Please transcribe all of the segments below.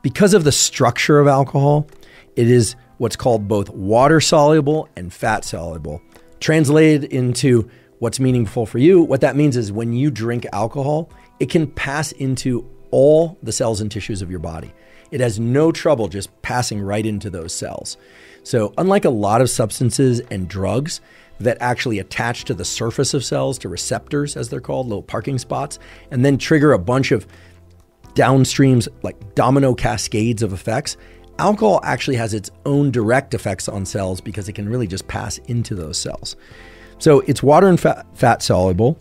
Because of the structure of alcohol, it is what's called both water soluble and fat soluble. Translated into what's meaningful for you, what that means is when you drink alcohol, it can pass into all the cells and tissues of your body. It has no trouble just passing right into those cells. So unlike a lot of substances and drugs that actually attach to the surface of cells, to receptors as they're called, little parking spots, and then trigger a bunch of downstreams like domino cascades of effects, alcohol actually has its own direct effects on cells because it can really just pass into those cells. So it's water and fat soluble.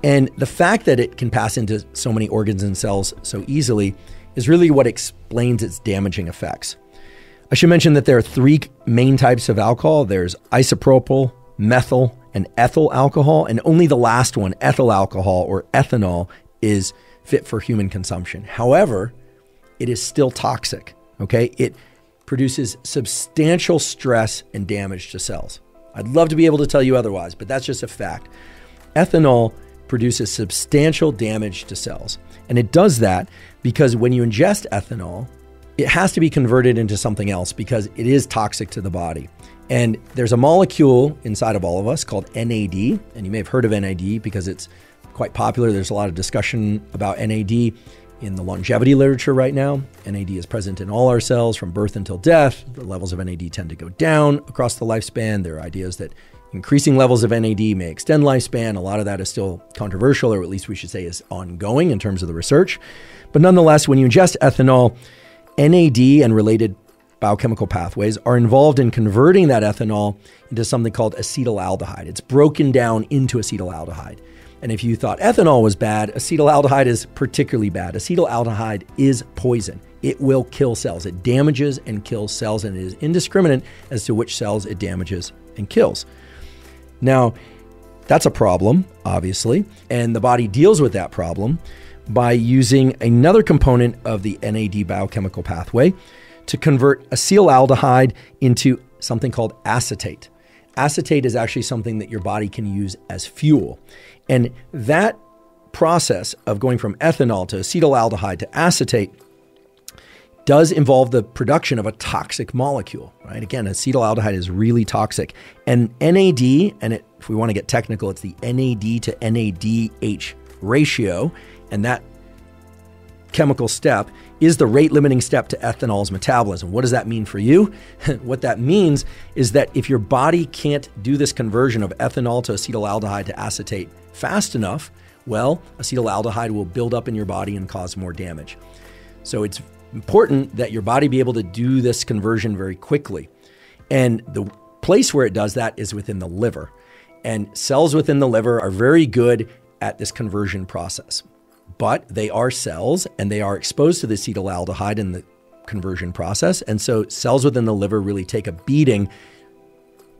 And the fact that it can pass into so many organs and cells so easily is really what explains its damaging effects. I should mention that there are three main types of alcohol. There's isopropyl, methyl, and ethyl alcohol. And only the last one, ethyl alcohol or ethanol, is fit for human consumption. However, it is still toxic, okay? It produces substantial stress and damage to cells. I'd love to be able to tell you otherwise, but that's just a fact. Ethanol produces substantial damage to cells. And it does that because when you ingest ethanol, it has to be converted into something else because it is toxic to the body. And there's a molecule inside of all of us called NAD, and you may have heard of NAD because it's quite popular. There's a lot of discussion about NAD in the longevity literature right now. NAD is present in all our cells from birth until death. The levels of NAD tend to go down across the lifespan. There are ideas that increasing levels of NAD may extend lifespan. A lot of that is still controversial, or at least we should say is ongoing in terms of the research. But nonetheless, when you ingest ethanol, NAD and related biochemical pathways are involved in converting that ethanol into something called acetaldehyde. It's broken down into acetaldehyde. And if you thought ethanol was bad, acetaldehyde is particularly bad. Acetaldehyde is poison. It will kill cells. It damages and kills cells, and it is indiscriminate as to which cells it damages and kills. Now, that's a problem, obviously, and the body deals with that problem by using another component of the NAD biochemical pathway to convert acetaldehyde into something called acetate. Acetate is actually something that your body can use as fuel. And that process of going from ethanol to acetaldehyde to acetate does involve the production of a toxic molecule, right? Again, acetaldehyde is really toxic. And NAD, and if we want to get technical, it's the NAD to NADH ratio. And that chemical step is the rate-limiting step to ethanol's metabolism. What does that mean for you? What that means is that if your body can't do this conversion of ethanol to acetaldehyde to acetate fast enough, well, acetaldehyde will build up in your body and cause more damage. So it's important that your body be able to do this conversion very quickly. And the place where it does that is within the liver. And cells within the liver are very good at this conversion process. But they are cells and they are exposed to the acetaldehyde in the conversion process. And so cells within the liver really take a beating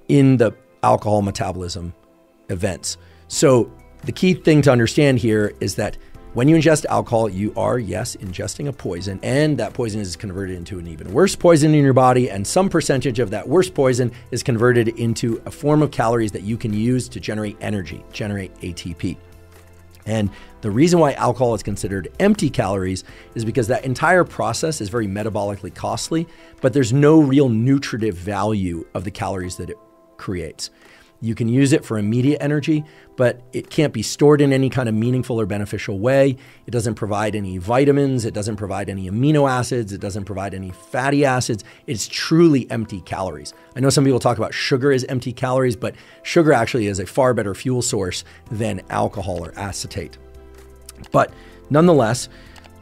in the alcohol metabolism events. So the key thing to understand here is that when you ingest alcohol, you are, yes, ingesting a poison, and that poison is converted into an even worse poison in your body, and some percentage of that worse poison is converted into a form of calories that you can use to generate energy, generate ATP. And the reason why alcohol is considered empty calories is because that entire process is very metabolically costly, but there's no real nutritive value of the calories that it creates. You can use it for immediate energy, but it can't be stored in any kind of meaningful or beneficial way. It doesn't provide any vitamins. It doesn't provide any amino acids. It doesn't provide any fatty acids. It's truly empty calories. I know some people talk about sugar as empty calories, but sugar actually is a far better fuel source than alcohol or acetate. But nonetheless,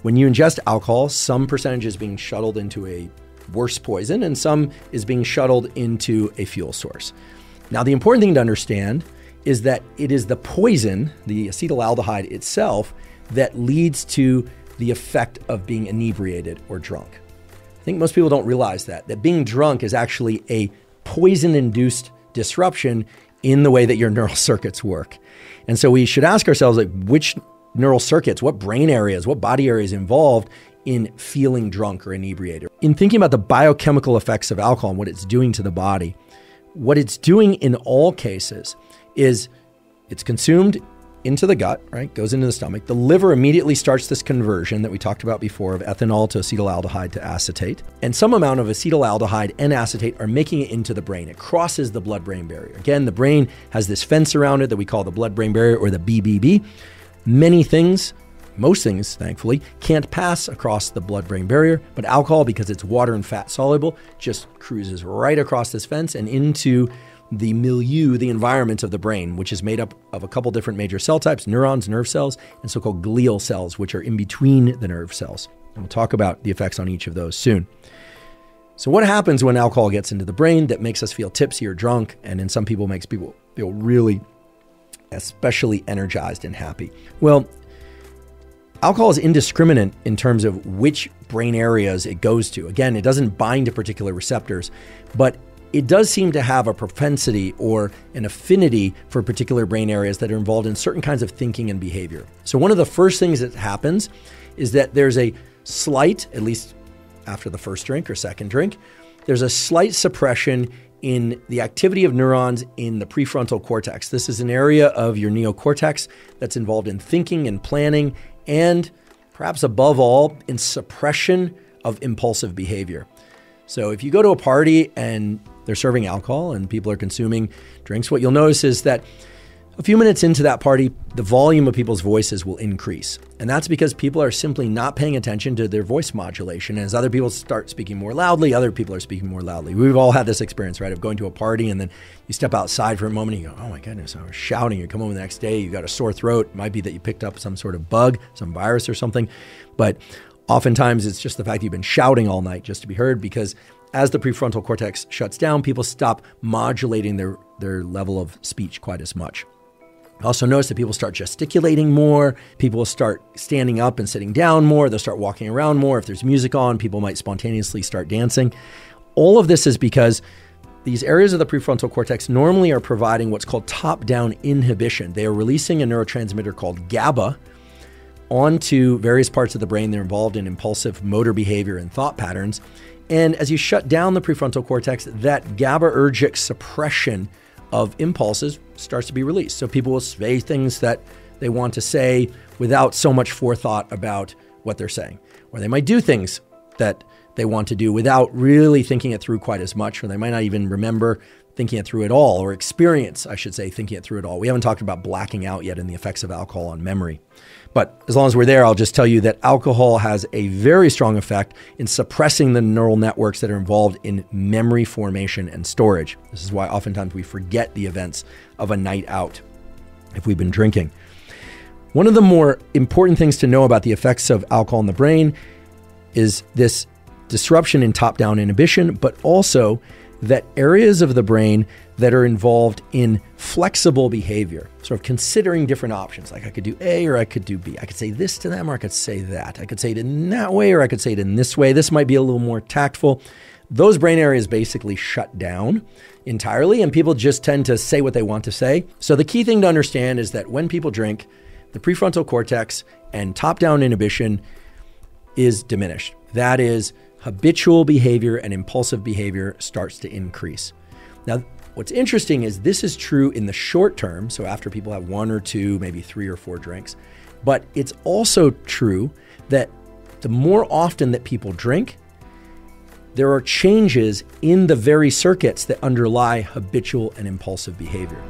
when you ingest alcohol, some percentage is being shuttled into a worse poison and some is being shuttled into a fuel source. Now, the important thing to understand is that it is the poison, the acetaldehyde itself, that leads to the effect of being inebriated or drunk. I think most people don't realize that being drunk is actually a poison-induced disruption in the way that your neural circuits work. And so we should ask ourselves, like, which neural circuits, what brain areas, what body areas involved in feeling drunk or inebriated? In thinking about the biochemical effects of alcohol and what it's doing to the body, what it's doing in all cases is it's consumed into the gut, right? Goes into the stomach. The liver immediately starts this conversion that we talked about before of ethanol to acetaldehyde to acetate. And some amount of acetaldehyde and acetate are making it into the brain. It crosses the blood-brain barrier. Again, the brain has this fence around it that we call the blood-brain barrier, or the BBB. Many things, most things, thankfully, can't pass across the blood-brain barrier, but alcohol, because it's water and fat soluble, just cruises right across this fence and into the milieu, the environment of the brain, which is made up of a couple different major cell types: neurons, nerve cells, and so-called glial cells, which are in between the nerve cells. And we'll talk about the effects on each of those soon. So what happens when alcohol gets into the brain that makes us feel tipsy or drunk, and in some people makes people feel really especially energized and happy? Well, alcohol is indiscriminate in terms of which brain areas it goes to. Again, it doesn't bind to particular receptors, but it does seem to have a propensity or an affinity for particular brain areas that are involved in certain kinds of thinking and behavior. So one of the first things that happens is that there's a slight, at least after the first drink or second drink, there's a slight suppression in the activity of neurons in the prefrontal cortex. This is an area of your neocortex that's involved in thinking and planning, and perhaps above all, in suppression of impulsive behavior. So if you go to a party and they're serving alcohol and people are consuming drinks, what you'll notice is that a few minutes into that party, the volume of people's voices will increase. And that's because people are simply not paying attention to their voice modulation. As other people start speaking more loudly, other people are speaking more loudly. We've all had this experience, right, of going to a party and then you step outside for a moment and you go, oh my goodness, I was shouting. You come home the next day, you got a sore throat. It might be that you picked up some sort of bug, some virus or something. But oftentimes it's just the fact that you've been shouting all night just to be heard, because as the prefrontal cortex shuts down, people stop modulating their level of speech quite as much. Also notice that people start gesticulating more. People will start standing up and sitting down more. They'll start walking around more. If there's music on, people might spontaneously start dancing. All of this is because these areas of the prefrontal cortex normally are providing what's called top-down inhibition. They are releasing a neurotransmitter called GABA onto various parts of the brain. They're involved in impulsive motor behavior and thought patterns. And as you shut down the prefrontal cortex, that GABAergic suppression of impulses starts to be released. So people will say things that they want to say without so much forethought about what they're saying. Or they might do things that they want to do without really thinking it through quite as much, or they might not even remember thinking it through at all, or experience, I should say, thinking it through at all. We haven't talked about blacking out yet and the effects of alcohol on memory. But as long as we're there, I'll just tell you that alcohol has a very strong effect in suppressing the neural networks that are involved in memory formation and storage. This is why oftentimes we forget the events of a night out if we've been drinking. One of the more important things to know about the effects of alcohol in the brain is this disruption in top-down inhibition, but also that areas of the brain that are involved in flexible behavior, sort of considering different options, like I could do A or I could do B. I could say this to them or I could say that. I could say it in that way or I could say it in this way. This might be a little more tactful. Those brain areas basically shut down entirely, and people just tend to say what they want to say. So the key thing to understand is that when people drink, the prefrontal cortex and top-down inhibition is diminished. That is, habitual behavior and impulsive behavior starts to increase. Now, what's interesting is this is true in the short term, so after people have one or two, maybe 3 or 4 drinks, but it's also true that the more often that people drink, there are changes in the very circuits that underlie habitual and impulsive behavior.